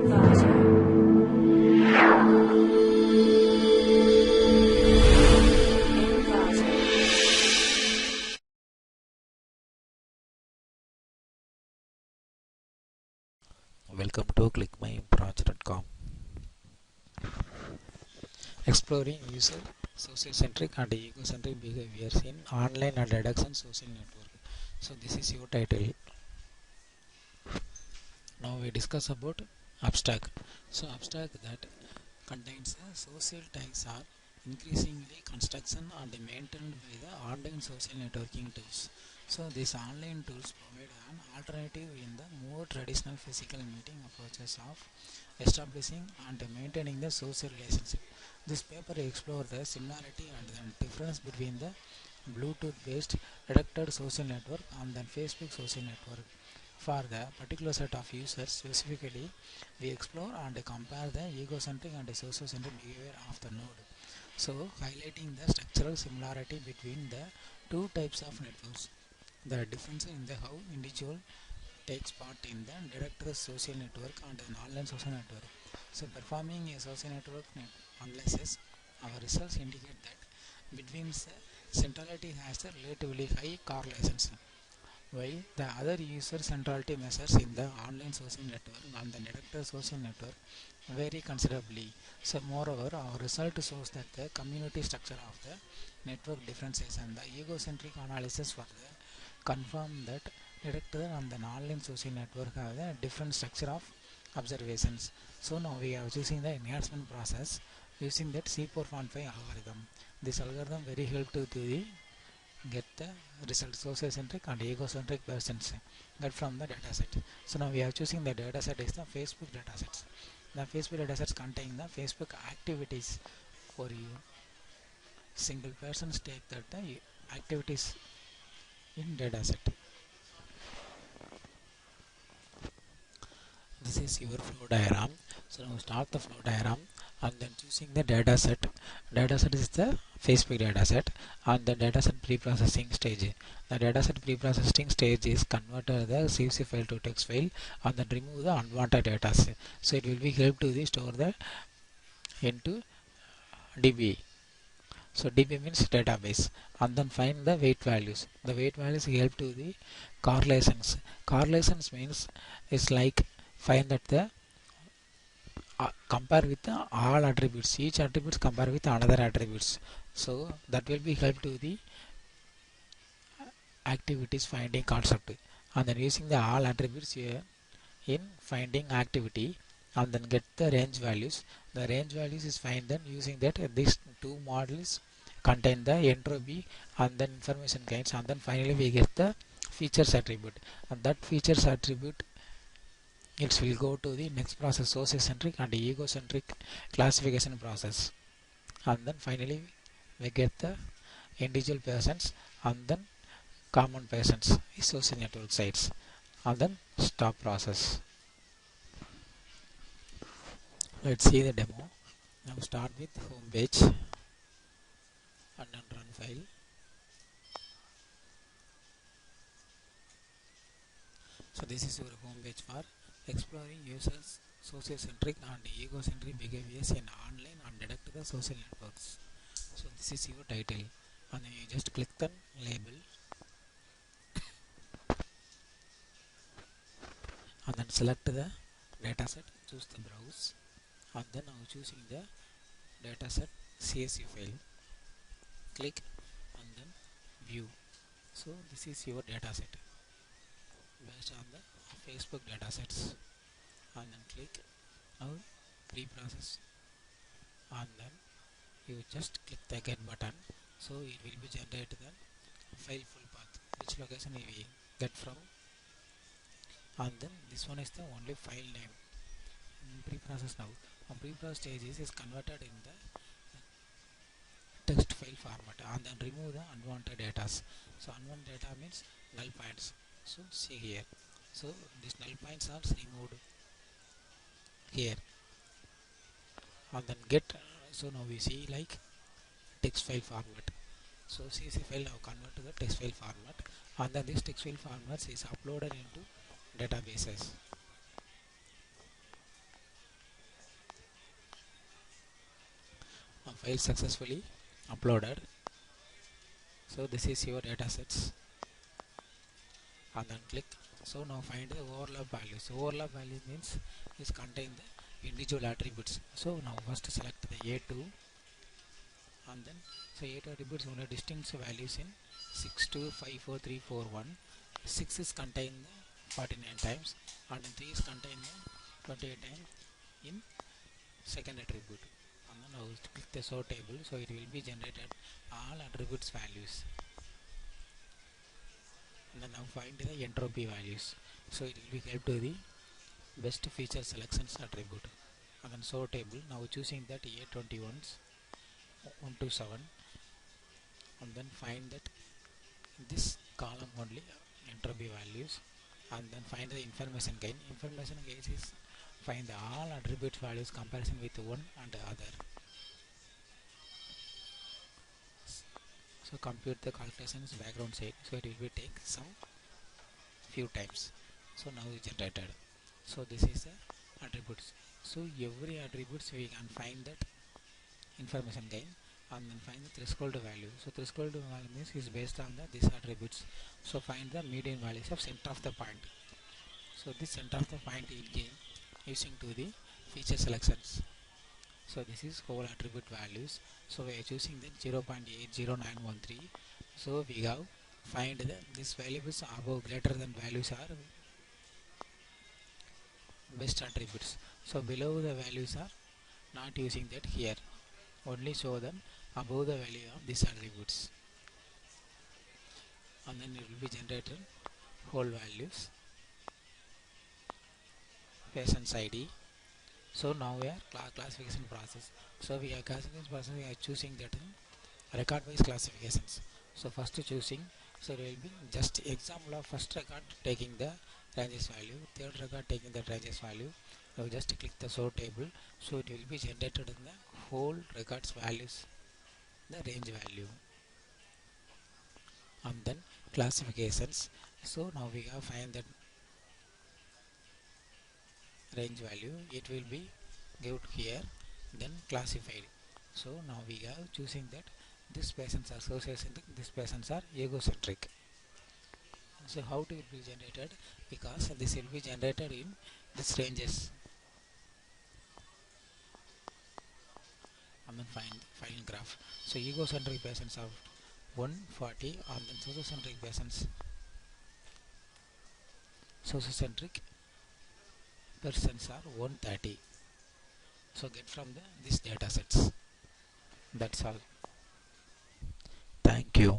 Welcome to ClickMyProject.com. Exploring user sociocentric and egocentric behaviors in online and reduction social network. So this is your title. Now we discuss about abstract. So abstract that contains social tags are increasingly construction and maintained by the online social networking tools. So these online tools provide an alternative in the more traditional physical meeting approaches of establishing and maintaining the social relationship. This paper explores the similarity and the difference between the Bluetooth-based reduced social network and the Facebook social network. For the particular set of users specifically, we explore and compare the egocentric and sociocentric behavior of the node. So, highlighting the structural similarity between the two types of networks, the difference in the how individual takes part in the direct social network and an online social network. So, performing a social network analysis, our results indicate that between the centrality has a relatively high correlations, while the other user centrality measures in the online social network and the direct social network vary considerably. So, moreover, our result shows that the community structure of the network differences and the egocentric analysis further confirm that direct and the online social network have a different structure of observations. So, now we are choosing the enhancement process using that C4.5 algorithm. This algorithm very helpful to the get the result sociocentric and egocentric versions get from the dataset. So now we are choosing the dataset is the Facebook datasets. The Facebook datasets contain the Facebook activities for you. Single persons take that the activities in dataset. This is your flow diagram. So now start the flow diagram and then choosing the dataset. Dataset is the Facebook dataset and the dataset pre-processing stage. The dataset pre-processing stage is converted the CSV file to text file and then remove the unwanted data. So it will be help to the store the into DB. So DB means database and then find the weight values. The weight values help to the correlations. Correlations means is like find that the compare with all attributes, each attributes compare with another attributes. So that will be help to the activities finding concept and then using the all attributes here in finding activity and then get the range values. The range values is find then using that these two models contain the entropy and then information kinds and then finally we get the features attribute and that features attribute it will go to the next process sociocentric and egocentric classification process and then finally we get the individual persons and then common persons social network sites and then stop process. Let's see the demo. Now start with home page and then run file. So this is your home page for exploring users sociocentric and egocentric behaviors in online and direct the social networks. So this is your title and then you just click the label and then select the dataset, choose the browse and then now choosing the dataset CSV file, click and then view. So this is your dataset based on the Facebook datasets and then click now pre-process and then you just click the get button. So it will be generated the file full path which location we will get from and then this one is the only file name. Pre-process now on pre-process stages is converted in the text file format and then remove the unwanted data. So unwanted data means null points. So see here. So these null points are removed here and then get. So now we see like text file format. So CSV file now convert to the text file format and then this text file format is uploaded into databases. file successfully uploaded. So this is your data sets, and then click. So now find the overlap values. Overlap value means this contain the individual attributes. So now first select the A2, and then so A2 attributes only distinct values in 625431. 6 is contained 49 times, and 3 is contained 28 times in second attribute. And then now click the sort table, so it will be generated all attributes values. And then now find the entropy values. So it will be help to the best feature selections attribute. And then sort table, now choosing that A21's 127, and then find that this column only entropy values, and then find the information gain. Information gain is find all attribute values comparison with one and the other. So compute the calculations background side, so it will be take some few times. So now we generated. So this is the attributes. So every attributes we can find that information gain, and then find the threshold value. So threshold value means is based on these attributes. So find the median values of center of the point. So this center of the point is gain using to the feature selections. So this is whole attribute values. So we are choosing the 0.80913. So we have find the these values above greater than values are best attributes. So below the values are not using that here. Only show them above the value of these attributes, and then it will be generated whole values, patient's ID. So now we are classification process. So we are classification process, we are choosing that record wise classifications. So first choosing, so there will be just example of first record taking the ranges value, third record taking the ranges value. Now just click the sort table, so it will be generated in the whole records values, the range value, and then classifications. So now we have find that range value, it will be give here, then classified. So now we are choosing that these patients are sociocentric, these patients are egocentric. So how it will be generated, because this will be generated in these ranges, and then find file graph. So egocentric patients are 140, and then sociocentric patients, sociocentric persons are 130. So get from these data sets. That's all. Thank you.